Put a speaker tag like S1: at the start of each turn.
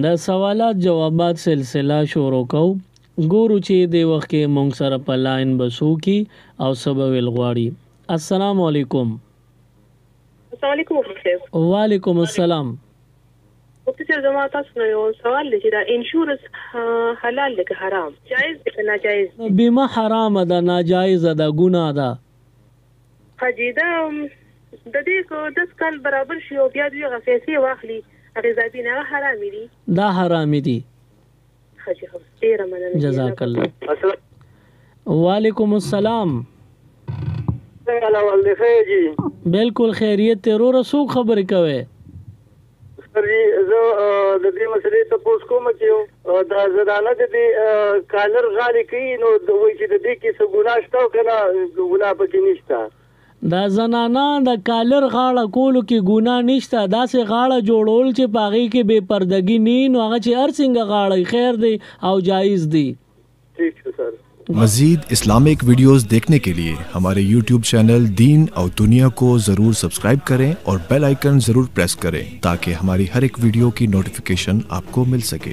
S1: د سوالات جوابات سلسله شروع کو. ګورو چې د وخت کې مونږ سره په لاین بسو کی او سبب الغواړي. السلام علیکم.
S2: السلام علیکم.
S1: وعلیکم السلام.
S2: مفتی صاحب زما تاسو نه یو سوال دی چې دا انشورنس حلال دی که حرام؟ جایز دی که ناجایز؟
S1: بیمه حرام ده، ناجایز ده، ګناه ده.
S2: حاجی دا د دې کو 10 کال برابر شي او بیا دوی هغه پیسې واخلي هغه ځابي نه حرامي دي؟
S1: دا حرامي دي.
S2: حاجی ډیره مننه.
S1: جزاک الله. وعلیکم السلام. بالکل خیریت ته رو رسو خبرې کوي.
S3: سر جی زه د دې مسلې ته پوښتنه کوم چې دا زنانه د دې کالر غالي کوي نو د وایي چې د دې کې څه ګناه شته او کنه ګناه پکې نشته.
S1: دا زنانه د کالر غاړه کولو کې ګناه نشته، داسې غاړه جوړول چې پاغي کې بے پردګي نه نو هغه چې هر څنګه غاړه خیر دی او جایز دی.
S3: ٹھیک ہے سر.
S4: मज़ीद Islamic videos देखने के लिए हमारे YouTube चैनल दीन और दुनिया को ज़रूर सब्सक्राइब करें और बेल आइकन ज़रूर प्रेस करें ताकि हमारी हर एक वीडियो की नोटिफिकेशन आपको मिल सके.